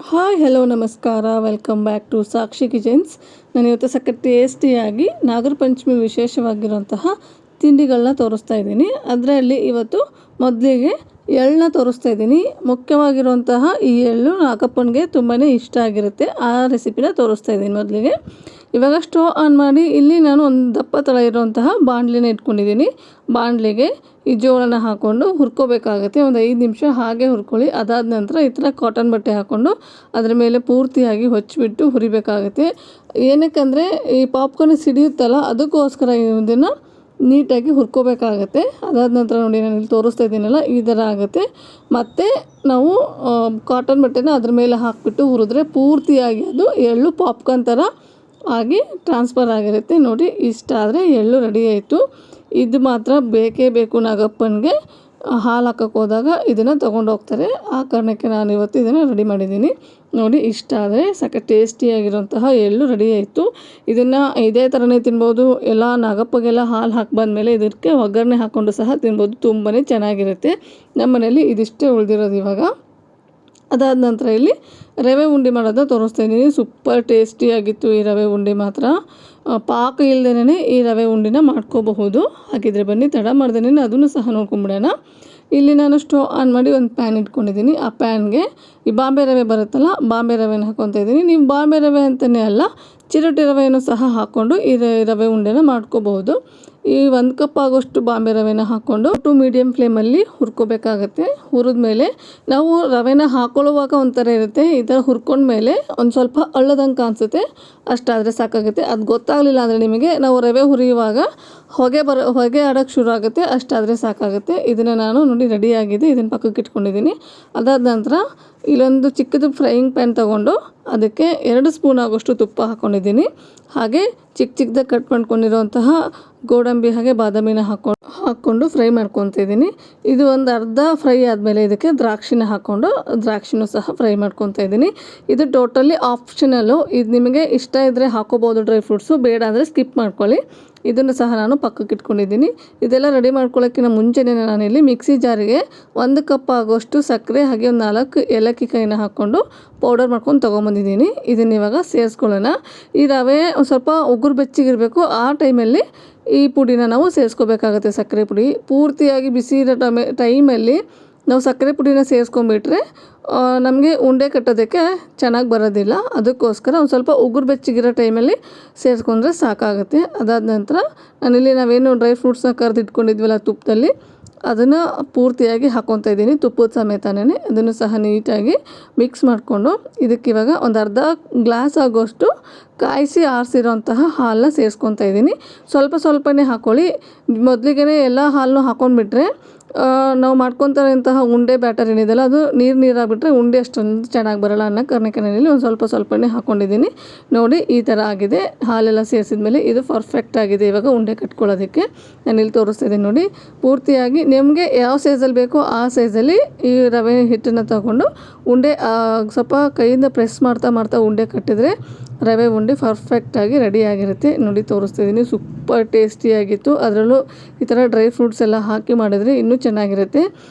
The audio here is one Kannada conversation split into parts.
ಹಾಯ್ ಹಲೋ ನಮಸ್ಕಾರ, welcome back to Sakshi kitchens. ನಾನು ಇವತ್ತು ಸಖತ್ ಟೇಸ್ಟಿಯಾಗಿ ನಾಗರ ಪಂಚಮಿ ವಿಶೇಷವಾಗಿರುವಂತಹ ತಿಂಡಿಗಳನ್ನ ತೋರಿಸ್ತಾ ಇದ್ದೀನಿ. ಅದರಲ್ಲಿ ಇವತ್ತು ಮೊದಲಿಗೆ ಎಳ್ಳನ್ನ ತೋರಿಸ್ತಾ ಇದ್ದೀನಿ. ಮುಖ್ಯವಾಗಿರುವಂತಹ ಈ ಎಳ್ಳು ನಾಗಪ್ಪನಿಗೆ ತುಂಬಾ ಇಷ್ಟ ಆಗಿರುತ್ತೆ. ಆ ರೆಸಿಪಿನ ತೋರಿಸ್ತಾ ಇದ್ದೀನಿ. ಮೊದಲಿಗೆ ಇವಾಗ ಸ್ಟವ್ ಆನ್ ಮಾಡಿ ಇಲ್ಲಿ ನಾನು ಒಂದು ದಪ್ಪ ತಳ ಇರುವಂತಹ ಬಾಣಲಿನ ಇಟ್ಕೊಂಡಿದ್ದೀನಿ. ಬಾಣಲಿಗೆ ಈ ಜೋಳನ ಹಾಕ್ಕೊಂಡು ಹುರ್ಕೋಬೇಕಾಗತ್ತೆ. ಒಂದು 5 ನಿಮಿಷ ಹಾಗೆ ಹುರ್ಕೊಳ್ಳಿ. ಅದಾದ ನಂತರ ಈ ಥರ ಕಾಟನ್ ಬಟ್ಟೆ ಹಾಕ್ಕೊಂಡು ಅದರ ಮೇಲೆ ಪೂರ್ತಿಯಾಗಿ ಹೊಚ್ಚಿಬಿಟ್ಟು ಹುರಿಬೇಕಾಗುತ್ತೆ. ಏನಕ್ಕಂದರೆ ಈ ಪಾಪ್ಕಾರ್ನ್ ಸಿಡಿಯುತ್ತಲ್ಲ, ಅದಕ್ಕೋಸ್ಕರ ಇದನ್ನು ನೀಟಾಗಿ ಹುರ್ಕೋಬೇಕಾಗತ್ತೆ. ಅದಾದ ನಂತರ ನೋಡಿ, ನಾನು ಇಲ್ಲಿ ತೋರಿಸ್ತಾ ಇದ್ದೀನಲ್ಲ, ಈ ಥರ ಆಗುತ್ತೆ. ಮತ್ತು ನಾವು ಕಾಟನ್ ಬಟ್ಟೆನ ಅದ್ರ ಮೇಲೆ ಹಾಕಿಬಿಟ್ಟು ಹುರಿದ್ರೆ ಪೂರ್ತಿಯಾಗಿ ಅದು ಎಳ್ಳು ಪಾಪ್ಕಾರ್ನ್ ಥರ ಆಗಿ ಟ್ರಾನ್ಸ್ಫರ್ ಆಗಿರುತ್ತೆ. ನೋಡಿ, ಇಷ್ಟ ಆದರೆ ಎಳ್ಳು ರೆಡಿ ಆಯಿತು. ಇದು ಮಾತ್ರ ಬೇಕೇ ಬೇಕು. ನಾಗಪ್ಪನಿಗೆ ಹಾಲು ಹಾಕೋಕ್ಕೆ ಹೋದಾಗ ಇದನ್ನು ತೊಗೊಂಡು ಹೋಗ್ತಾರೆ. ಆ ಕಾರಣಕ್ಕೆ ನಾನು ಇವತ್ತು ಇದನ್ನು ರೆಡಿ ಮಾಡಿದ್ದೀನಿ. ನೋಡಿ, ಇಷ್ಟ ಆದರೆ ಸಖತ್ ಟೇಸ್ಟಿಯಾಗಿರುವಂತಹ ಎಳ್ಳು ರೆಡಿ ಆಯಿತು. ಇದನ್ನು ಇದೇ ಥರನೇ ತಿನ್ಬೋದು. ಎಲ್ಲ ನಾಗಪ್ಪಗೆಲ್ಲ ಹಾಲು ಹಾಕಿ ಬಂದಮೇಲೆ ಇದಕ್ಕೆ ಒಗ್ಗರಣೆ ಹಾಕ್ಕೊಂಡು ಸಹ ತಿನ್ಬೋದು. ತುಂಬಾ ಚೆನ್ನಾಗಿರುತ್ತೆ. ನಮ್ಮ ಮನೇಲಿ ಇದಿಷ್ಟೇ ಉಳಿದಿರೋದು ಇವಾಗ. ಅದಾದ ನಂತರ ಇಲ್ಲಿ ರವೆ ಉಂಡೆ ಮಾಡೋದನ್ನ ತೋರಿಸ್ತಾ ಇದ್ದೀನಿ. ಸೂಪರ್ ಟೇಸ್ಟಿಯಾಗಿತ್ತು ಈ ರವೆ ಉಂಡೆ ಮಾತ್ರ. ಪಾಕ ಇಲ್ಲದೇ ಈ ರವೆ ಉಂಡೆನ ಮಾಡ್ಕೋಬಹುದು. ಹಾಗಿದ್ರೆ ಬನ್ನಿ, ತಡ ಮಾಡ್ದೇ ಅದನ್ನು ಸಹ ನೋಡ್ಕೊಂಬಿಡೋಣ. ಇಲ್ಲಿ ನಾನು ಸ್ಟವ್ ಆನ್ ಮಾಡಿ ಒಂದು ಪ್ಯಾನ್ ಇಟ್ಕೊಂಡಿದ್ದೀನಿ. ಆ ಪ್ಯಾನ್ಗೆ ಈ ಬಾಂಬೆ ರವೆ ಬರುತ್ತಲ್ಲ, ಬಾಂಬೆ ರವೆನ ಹಾಕ್ಕೊತಾ ಇದ್ದೀನಿ. ನೀವು ಬಾಂಬೆ ರವೆ ಅಂತಲೇ ಅಲ್ಲ, ಚಿರೋಟಿ ರವೆಯನ್ನು ಸಹ ಹಾಕ್ಕೊಂಡು ಈ ರವೆ ಉಂಡೆನ ಮಾಡ್ಕೋಬಹುದು. ಈ 1 ಕಪ್ ಆಗೋಷ್ಟು ಬಾಂಬೆ ರವೆನ ಹಾಕ್ಕೊಂಡು ಮೀಡಿಯಮ್ ಫ್ಲೇಮಲ್ಲಿ ಹುರ್ಕೋಬೇಕಾಗತ್ತೆ. ಹುರಿದ್ಮೇಲೆ ನಾವು ರವೆನ ಹಾಕೊಳ್ಳುವಾಗ ಒಂಥರ ಇರುತ್ತೆ, ಈ ಥರ ಹುರ್ಕೊಂಡ್ಮೇಲೆ ಒಂದು ಸ್ವಲ್ಪ ಅಳ್ಳದಂಗೆ ಕಾಣಿಸುತ್ತೆ. ಅಷ್ಟಾದರೆ ಸಾಕಾಗುತ್ತೆ. ಅದು ಗೊತ್ತಾಗಲಿಲ್ಲ ಅಂದರೆ ನಿಮಗೆ, ನಾವು ರವೆ ಹುರಿಯುವಾಗ ಹೊಗೆ ಆಡೋಕ್ಕೆ ಶುರು ಆಗುತ್ತೆ. ಅಷ್ಟಾದರೆ ಸಾಕಾಗುತ್ತೆ. ಇದನ್ನು ನಾನು ನೋಡಿ ರೆಡಿಯಾಗಿದೆ. ಇದನ್ನು ಪಕ್ಕಕ್ಕೆ ಇಟ್ಕೊಂಡಿದ್ದೀನಿ. ಅದಾದ ನಂತರ ಇಲ್ಲೊಂದು ಚಿಕ್ಕದು ಫ್ರೈಯಿಂಗ್ ಪ್ಯಾನ್ ತೊಗೊಂಡು ಅದಕ್ಕೆ 2 ಸ್ಪೂನ್ ಆಗೋಷ್ಟು ತುಪ್ಪ ಹಾಕ್ಕೊಂಡಿದ್ದೀನಿ. ಹಾಗೆ ಚಿಕ್ಕದಾಗಿ ಕಟ್ ಮಾಡ್ಕೊಂಡಿರೋಂತಹ ಗೋಡಂಬಿ ಹಾಗೆ ಬಾದಾಮಿನ ಹಾಕ್ಕೊಂಡು ಫ್ರೈ ಮಾಡ್ಕೊತಾ. ಇದು ಒಂದು ಅರ್ಧ ಫ್ರೈ ಆದಮೇಲೆ ಇದಕ್ಕೆ ದ್ರಾಕ್ಷಿನೂ ಸಹ ಫ್ರೈ ಮಾಡ್ಕೊತಾ ಇದ್ದೀನಿ. ಇದು ಟೋಟಲಿ ಆಪ್ಷನಲ್ಲು. ಇದು ನಿಮಗೆ ಇಷ್ಟ ಇದ್ದರೆ ಹಾಕೋಬೋದು ಡ್ರೈ ಫ್ರೂಟ್ಸು, ಬೇಡ ಅಂದರೆ ಸ್ಕಿಪ್ ಮಾಡ್ಕೊಳ್ಳಿ. ಇದನ್ನು ಸಹ ನಾನು ಪಕ್ಕಕ್ಕೆ ಇಟ್ಕೊಂಡಿದ್ದೀನಿ. ಇದೆಲ್ಲ ರೆಡಿ ಮಾಡ್ಕೊಳ್ಳೋಕ್ಕಿಂತ ಮುಂಚೆನೇ ನಾನಿಲ್ಲಿ ಮಿಕ್ಸಿ ಜಾರಿಗೆ 1 ಕಪ್ ಆಗೋಷ್ಟು ಸಕ್ಕರೆ ಹಾಗೆ ಒಂದು 4 ಏಲಕ್ಕಿ ಕಾಯಿನ ಹಾಕ್ಕೊಂಡು ಪೌಡರ್ ಮಾಡ್ಕೊಂಡು ತೊಗೊಂಬಂದಿದ್ದೀನಿ. ಇದನ್ನು ಇವಾಗ ಸೇರಿಸ್ಕೊಳ್ಳೋಣ. ಈ ರವೆ ಸ್ವಲ್ಪ ಉಗುರು ಬೆಚ್ಚಗಿರಬೇಕು. ಆ ಟೈಮಲ್ಲಿ ಈ ಪುಡಿನ ನಾವು ಸೇರಿಸ್ಕೋಬೇಕಾಗುತ್ತೆ. ಸಕ್ಕರೆ ಪುಡಿ ಪೂರ್ತಿಯಾಗಿ ಬಿಸಿ ಇರೋ ಟೈಮಲ್ಲಿ ನಾವು ಸಕ್ಕರೆ ಪುಡಿನ ಸೇರಿಸ್ಕೊಂಡ್ಬಿಟ್ರೆ ನಮಗೆ ಉಂಡೆ ಕಟ್ಟೋದಕ್ಕೆ ಚೆನ್ನಾಗಿ ಬರೋದಿಲ್ಲ. ಅದಕ್ಕೋಸ್ಕರ ಒಂದು ಸ್ವಲ್ಪ ಉಗುರು ಬೆಚ್ಚಗಿರೋ ಟೈಮಲ್ಲಿ ಸೇರಿಸ್ಕೊಂಡ್ರೆ ಸಾಕಾಗುತ್ತೆ. ಅದಾದ ನಂತರ ನಾನಿಲ್ಲಿ ನಾವೇನು ಡ್ರೈ ಫ್ರೂಟ್ಸ್ನ ಕರೆದಿಟ್ಕೊಂಡಿದ್ವಲ್ಲ ತುಪ್ಪದಲ್ಲಿ, ಅದನ್ನು ಪೂರ್ತಿಯಾಗಿ ಹಾಕ್ಕೊತಾ ಇದ್ದೀನಿ. ತುಪ್ಪದ ಸಮೇತನೇ ಅದನ್ನು ಸಹ ನೀಟಾಗಿ ಮಿಕ್ಸ್ ಮಾಡಿಕೊಂಡು ಇದಕ್ಕೆ ಇವಾಗ ಒಂದು ಅರ್ಧ ಗ್ಲಾಸ್ ಆಗೋಷ್ಟು ಕಾಯಿಸಿ ಆರಿಸಿರೋಂತಹ ಹಾಲನ್ನ ಸೇರಿಸ್ಕೊತಾ ಇದ್ದೀನಿ. ಸ್ವಲ್ಪನೇ ಹಾಕ್ಕೊಳ್ಳಿ. ಮೊದಲಿಗೆ ಎಲ್ಲ ಹಾಲನ್ನು ಹಾಕ್ಕೊಂಡ್ಬಿಟ್ರೆ ನಾವು ಮಾಡ್ಕೊತಾರಂತಹ ಉಂಡೆ ಬ್ಯಾಟರ್ ಏನಿದೆಯಲ್ಲ, ಅದು ನೀರಾಗಿಬಿಟ್ರೆ ಉಂಡೆ ಅಷ್ಟೊಂದು ಚೆನ್ನಾಗಿ ಬರೋಲ್ಲ ಅನ್ನೋ ಕಾರಣಕ್ಕೆ ನಾನಿಲ್ಲಿ ಒಂದು ಸ್ವಲ್ಪನೇ ಹಾಕ್ಕೊಂಡಿದ್ದೀನಿ. ನೋಡಿ, ಈ ಥರ ಆಗಿದೆ. ಹಾಲೆಲ್ಲ ಸೇರಿಸಿದ್ಮೇಲೆ ಇದು ಪರ್ಫೆಕ್ಟ್ ಆಗಿದೆ. ಇವಾಗ ಉಂಡೆ ಕಟ್ಕೊಳ್ಳೋದಕ್ಕೆ ನಾನಿಲ್ಲಿ ತೋರಿಸ್ತಾ ಇದ್ದೀನಿ. ನೋಡಿ, ಪೂರ್ತಿಯಾಗಿ ನಿಮಗೆ ಯಾವ ಸೈಜಲ್ಲಿ ಬೇಕೋ ಆ ಸೈಜಲ್ಲಿ ಈ ರವೆ ಹಿಟ್ಟನ್ನು ತಗೊಂಡು ಉಂಡೆ ಸ್ವಲ್ಪ ಕೈಯಿಂದ ಪ್ರೆಸ್ ಮಾಡ್ತಾ ಉಂಡೆ ಕಟ್ಟಿದರೆ ರವೆ ಉಂಡೆ ಪರ್ಫೆಕ್ಟಾಗಿ ರೆಡಿಯಾಗಿರುತ್ತೆ. ನೋಡಿ, ತೋರಿಸ್ತಿದ್ದೀನಿ. ಸೂಪರ್ ಟೇಸ್ಟಿಯಾಗಿತ್ತು. ಅದರಲ್ಲೂ ಈ ಥರ ಡ್ರೈ ಫ್ರೂಟ್ಸ್ ಎಲ್ಲ ಹಾಕಿ ಮಾಡಿದರೆ ಇನ್ನೂ ಚೆನ್ನಾಗಿರುತ್ತೆ.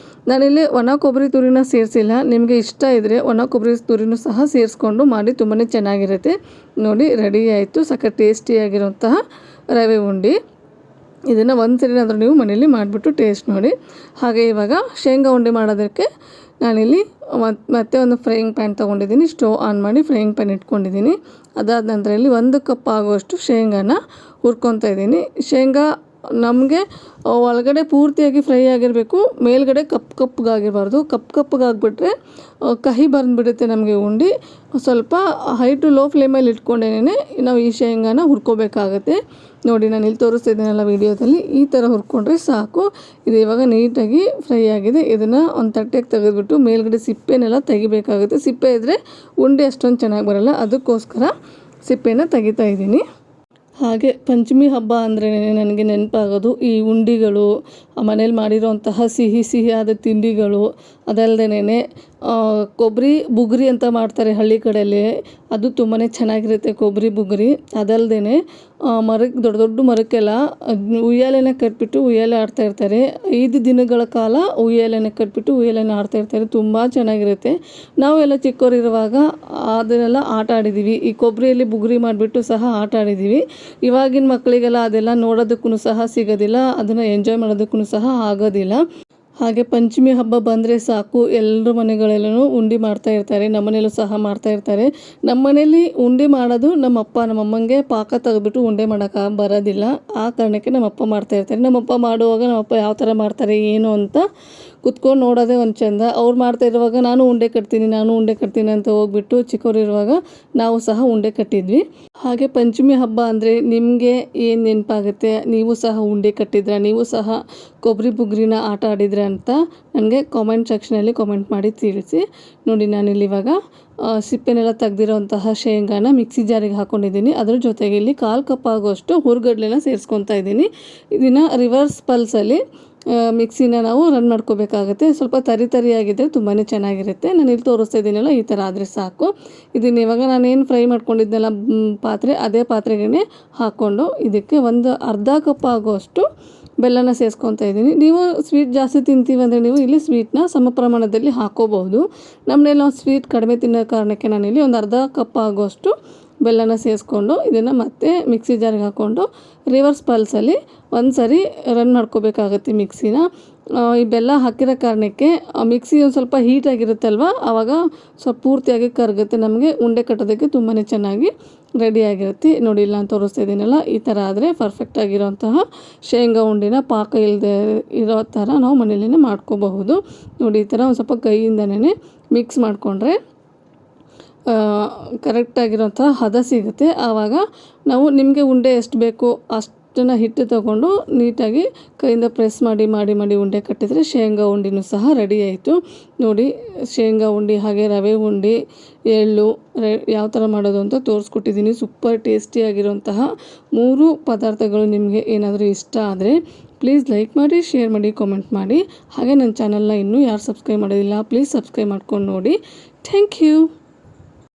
ನಾನಿಲ್ಲಿ ಒಣ ಕೊಬ್ಬರಿ ತುರಿನ ಸೇರಿಸಿಲ್ಲ. ನಿಮಗೆ ಇಷ್ಟ ಇದ್ದರೆ ಒಣ ಕೊಬ್ಬರಿ ತುರಿನೂ ಸಹ ಸೇರಿಸ್ಕೊಂಡು ಮಾಡಿ, ತುಂಬಾ ಚೆನ್ನಾಗಿರುತ್ತೆ. ನೋಡಿ, ರೆಡಿ ಆಯಿತು ಸಖತ್ ಟೇಸ್ಟಿಯಾಗಿರುವಂತಹ ರವೆ ಉಂಡೆ. ಇದನ್ನು ಒಂದು ಸರಿನಾದರೂ ನೀವು ಮನೇಲಿ ಮಾಡಿಬಿಟ್ಟು ಟೇಸ್ಟ್ ನೋಡಿ. ಹಾಗೆ ಇವಾಗ ಶೇಂಗಾ ಉಂಡೆ ಮಾಡೋದಕ್ಕೆ ನಾನಿಲ್ಲಿ ಮತ್ತೆ ಒಂದು ಫ್ರೈಯಿಂಗ್ ಪ್ಯಾನ್ ತೊಗೊಂಡಿದ್ದೀನಿ. ಸ್ಟವ್ ಆನ್ ಮಾಡಿ ಫ್ರೈಯಿಂಗ್ ಪ್ಯಾನ್ ಇಟ್ಕೊಂಡಿದ್ದೀನಿ. ಅದಾದ ನಂತರ ಇಲ್ಲಿ 1 ಕಪ್ ಆಗುವಷ್ಟು ಶೇಂಗಾನ ಹುರ್ಕೊತಾ ಇದ್ದೀನಿ. ಶೇಂಗಾ ನಮಗೆ ಒಳಗಡೆ ಪೂರ್ತಿಯಾಗಿ ಫ್ರೈ ಆಗಿರಬೇಕು, ಮೇಲ್ಗಡೆ ಕಪ್ಪಗಾಗಿರಬಾರ್ದು. ಕಪ್ಪಗಾಗ್ಬಿಟ್ರೆ ಕಹಿ ಬಂದುಬಿಡುತ್ತೆ ನಮಗೆ ಉಂಡೆ. ಸ್ವಲ್ಪ ಹೈ ಟು ಲೋ ಫ್ಲೇಮಲ್ಲಿ ಇಟ್ಕೊಂಡೇನೆ ನಾವು ಈ ಶೇಂಗಾನ ಹುರ್ಕೋಬೇಕಾಗತ್ತೆ. ನೋಡಿ, ನಾನು ಇಲ್ಲಿ ತೋರಿಸ್ತಾ ಇದ್ದೀನಲ್ಲ ವಿಡಿಯೋದಲ್ಲಿ, ಈ ಥರ ಹುರ್ಕೊಂಡ್ರೆ ಸಾಕು. ಇದು ಇವಾಗ ನೀಟಾಗಿ ಫ್ರೈ ಆಗಿದೆ. ಇದನ್ನು ಒಂದು ತಟ್ಟೆಗೆ ತೆಗೆದುಬಿಟ್ಟು ಮೇಲ್ಗಡೆ ಸಿಪ್ಪೆನೆಲ್ಲ ತೆಗಿಬೇಕಾಗುತ್ತೆ. ಸಿಪ್ಪೆ ಇದ್ದರೆ ಉಂಡೆ ಅಷ್ಟೊಂದು ಚೆನ್ನಾಗಿ ಬರೋಲ್ಲ. ಅದಕ್ಕೋಸ್ಕರ ಸಿಪ್ಪೆನ ತೆಗಿತಾ ಇದ್ದೀನಿ. ಹಾಗೆ ಪಂಚಮಿ ಹಬ್ಬ ಅಂದರೆ ನನಗೆ ನೆನಪಾಗೋದು ಈ ಉಂಡೆಗಳು, ಮನೇಲಿ ಮಾಡಿರೋಂತಹ ಸಿಹಿಯಾದ ತಿಂಡಿಗಳು. ಅದಲ್ಲದೇ ಕೊಬ್ಬರಿ ಬುಗ್ರಿ ಅಂತ ಮಾಡ್ತಾರೆ ಹಳ್ಳಿ ಕಡೆಯಲ್ಲಿ, ಅದು ತುಂಬಾ ಚೆನ್ನಾಗಿರುತ್ತೆ ಕೊಬ್ಬರಿ ಬುಗ್ರಿ. ಅದಲ್ಲದೇ ಮರಕ್ಕೆ ದೊಡ್ಡ ದೊಡ್ಡ ಮರಕ್ಕೆಲ್ಲ ಉಯ್ಯಾಲೆನ ಕಟ್ಬಿಟ್ಟು ಉಯ್ಯಾಲೆ ಆಡ್ತಾ ಇರ್ತಾರೆ. 5 ದಿನಗಳ ಕಾಲ ಉಯ್ಯಾಲೆನ ಕಟ್ಬಿಟ್ಟು ಉಯ್ಯಾಲೆನ ಆಡ್ತಾ ಇರ್ತಾರೆ. ತುಂಬ ಚೆನ್ನಾಗಿರುತ್ತೆ. ನಾವೆಲ್ಲ ಚಿಕ್ಕವರಿರುವಾಗ ಅದನ್ನೆಲ್ಲ ಆಟ ಆಡಿದ್ದೀವಿ. ಈ ಕೊಬ್ಬರಿಯಲ್ಲಿ ಬುಗುರಿ ಮಾಡಿಬಿಟ್ಟು ಸಹ ಆಟ ಆಡಿದ್ದೀವಿ. ಇವಾಗಿನ ಮಕ್ಕಳಿಗೆಲ್ಲ ಅದೆಲ್ಲ ನೋಡೋದಕ್ಕೂ ಸಹ ಸಿಗೋದಿಲ್ಲ, ಅದನ್ನು ಎಂಜಾಯ್ ಮಾಡೋದಕ್ಕೂ ಸಹ ಆಗೋದಿಲ್ಲ. ಹಾಗೆ ಪಂಚಮಿ ಹಬ್ಬ ಬಂದರೆ ಸಾಕು ಎಲ್ಲರ ಮನೆಗಳಲ್ಲೂ ಉಂಡೆ ಮಾಡ್ತಾ ಇರ್ತಾರೆ. ನಮ್ಮ ಮನೇಲೂ ಸಹ ಮಾಡ್ತಾ ಇರ್ತಾರೆ. ನಮ್ಮ ಮನೇಲಿ ಉಂಡೆ ಮಾಡೋದು ನಮ್ಮಪ್ಪ ನಮ್ಮಮ್ಮಂಗೆ ಪಾಕ ತೆಗೆದ್ಬಿಟ್ಟು ಉಂಡೆ ಮಾಡೋಕೆ ಬರೋದಿಲ್ಲ. ಆ ಕಾರಣಕ್ಕೆ ನಮ್ಮಪ್ಪ ಮಾಡ್ತಾ ಇರ್ತಾರೆ. ನಮ್ಮಪ್ಪ ಮಾಡುವಾಗ ನಮ್ಮಪ್ಪ ಯಾವ ಥರ ಮಾಡ್ತಾರೆ ಏನು ಅಂತ ಕುತ್ಕೊಂಡು ನೋಡೋದೇ ಒಂದು ಚೆಂದ. ಅವ್ರು ಮಾಡ್ತಾ ಇರುವಾಗ ನಾನು ಉಂಡೆ ಕಟ್ತೀನಿ ಅಂತ ಹೋಗ್ಬಿಟ್ಟು ಚಿಕ್ಕವರಿರುವಾಗ ನಾವು ಸಹ ಉಂಡೆ ಕಟ್ಟಿದ್ವಿ. ಹಾಗೆ ಪಂಚಮಿ ಹಬ್ಬ ಅಂದರೆ ನಿಮಗೆ ಏನು ನೆನಪಾಗುತ್ತೆ? ನೀವು ಸಹ ಉಂಡೆ ಕಟ್ಟಿದ್ರಾ? ನೀವು ಸಹ ಕೊಬ್ಬರಿ ಬುಗ್ರಿನ ಆಟ ಆಡಿದ್ರೆ ಅಂತ ನನಗೆ ಕಾಮೆಂಟ್ ಸೆಕ್ಷನಲ್ಲಿ ಕಾಮೆಂಟ್ ಮಾಡಿ ತಿಳಿಸಿ. ನೋಡಿ, ನಾನಿಲ್ಲಿ ಇವಾಗ ಸಿಪ್ಪೆನೆಲ್ಲ ತೆಗ್ದಿರೋಂತಹ ಶೇಂಗಾನ ಮಿಕ್ಸಿ ಜಾರಿಗೆ ಹಾಕ್ಕೊಂಡಿದ್ದೀನಿ. ಅದ್ರ ಜೊತೆಗೆ ಇಲ್ಲಿ 1/4 ಕಪ್ ಆಗುವಷ್ಟು ಹುರ್ಗಡ್ಲೆನ ಸೇರಿಸ್ಕೊತಾ ಇದ್ದೀನಿ. ಇದನ್ನು ರಿವರ್ಸ್ ಪಲ್ಸಲ್ಲಿ ಮಿಕ್ಸಿನ ನಾವು ರನ್ ಮಾಡ್ಕೋಬೇಕಾಗುತ್ತೆ. ಸ್ವಲ್ಪ ತರಿಯಾಗಿದ್ದರೆ ತುಂಬಾ ಚೆನ್ನಾಗಿರುತ್ತೆ. ನಾನು ಇಲ್ಲಿ ತೋರಿಸ್ತಾ ಇದ್ದೀನಲ್ಲ, ಈ ಥರ ಆದರೆ ಸಾಕು. ಇದನ್ನು ಇವಾಗ ನಾನೇನು ಫ್ರೈ ಮಾಡ್ಕೊಂಡಿದ್ದೆಲ್ಲ ಪಾತ್ರೆ, ಅದೇ ಪಾತ್ರೆಗೆ ಹಾಕ್ಕೊಂಡು ಇದಕ್ಕೆ ಒಂದು 1/2 ಕಪ್ ಆಗುವಷ್ಟು ಬೆಲ್ಲನ ಸೇರಿಸ್ಕೊತಾ ಇದ್ದೀನಿ. ನೀವು ಸ್ವೀಟ್ ಜಾಸ್ತಿ ತಿಂತೀವಿ ಅಂದರೆ ನೀವು ಇಲ್ಲಿ ಸ್ವೀಟ್ನ ಸಮ ಪ್ರಮಾಣದಲ್ಲಿ ಹಾಕ್ಕೋಬಹುದು. ನಮ್ಮನೇಲಿ ನಾವು ಸ್ವೀಟ್ ಕಡಿಮೆ ತಿನ್ನೋ ಕಾರಣಕ್ಕೆ ನಾನಿಲ್ಲಿ ಒಂದು 1/2 ಕಪ್ ಆಗುವಷ್ಟು ಬೆಲ್ಲನ ಸೇರಿಸ್ಕೊಂಡು ಇದನ್ನು ಮತ್ತೆ ಮಿಕ್ಸಿ ಜಾರಿಗೆ ಹಾಕ್ಕೊಂಡು ರಿವರ್ಸ್ ಪಲ್ಸಲ್ಲಿ ಒಂದು ಸರಿ ರನ್ ಮಾಡ್ಕೋಬೇಕಾಗತ್ತೆ ಮಿಕ್ಸಿನ. ಈ ಬೆಲ್ಲ ಹಾಕಿರೋ ಕಾರಣಕ್ಕೆ ಮಿಕ್ಸಿ ಒಂದು ಸ್ವಲ್ಪ ಹೀಟಾಗಿರುತ್ತಲ್ವ, ಆವಾಗ ಸ್ವಲ್ಪ ಪೂರ್ತಿಯಾಗಿ ಕರಗುತ್ತೆ. ನಮಗೆ ಉಂಡೆ ಕಟ್ಟೋದಕ್ಕೆ ತುಂಬಾ ಚೆನ್ನಾಗಿ ರೆಡಿಯಾಗಿರುತ್ತೆ. ನೋಡಿ, ಇಲ್ಲಿ ನಾನು ತೋರಿಸ್ತಾ ಇದ್ದೀನಲ್ಲ, ಈ ಥರ ಆದರೆ ಪರ್ಫೆಕ್ಟಾಗಿರೋಂತಹ ಶೇಂಗಾ ಉಂಡೆನ ಪಾಕ ಇಲ್ಲದೆ ಇರೋ ಥರ ನಾವು ಮನೆಯಲ್ಲೇ ಮಾಡ್ಕೋಬಹುದು. ನೋಡಿ, ಈ ಥರ ಒಂದು ಸ್ವಲ್ಪ ಕೈಯಿಂದನೇ ಮಿಕ್ಸ್ ಮಾಡಿಕೊಂಡ್ರೆ ಕರೆಕ್ಟಾಗಿರೋಂಥ ಹದ ಸಿಗುತ್ತೆ. ಆವಾಗ ನಾವು ನಿಮಗೆ ಉಂಡೆ ಎಷ್ಟು ಬೇಕೋ ಅಷ್ಟನ್ನು ಹಿಟ್ಟು ತೊಗೊಂಡು ನೀಟಾಗಿ ಕೈಯಿಂದ ಪ್ರೆಸ್ ಮಾಡಿ ಉಂಡೆ ಕಟ್ಟಿದರೆ ಶೇಂಗಾ ಉಂಡೆನೂ ಸಹ ರೆಡಿ ಆಯಿತು. ನೋಡಿ, ಶೇಂಗಾ ಉಂಡೆ ಹಾಗೆ ರವೆ ಉಂಡೆ, ಎಳ್ಳು ಯಾವ ಥರ ಮಾಡೋದು ಅಂತ ತೋರಿಸ್ಕೊಟ್ಟಿದ್ದೀನಿ. ಸೂಪರ್ ಟೇಸ್ಟಿಯಾಗಿರೋಂತಹ 3 ಪದಾರ್ಥಗಳು ನಿಮಗೆ ಏನಾದರೂ ಇಷ್ಟ ಆದರೆ ಪ್ಲೀಸ್ ಲೈಕ್ ಮಾಡಿ, ಶೇರ್ ಮಾಡಿ, ಕಾಮೆಂಟ್ ಮಾಡಿ. ಹಾಗೆ ನನ್ನ ಚಾನಲ್ನ ಇನ್ನೂ ಯಾರು ಸಬ್ಸ್ಕ್ರೈಬ್ ಮಾಡೋದಿಲ್ಲ ಪ್ಲೀಸ್ ಸಬ್ಸ್ಕ್ರೈಬ್ ಮಾಡ್ಕೊಂಡು ನೋಡಿ. Thank you.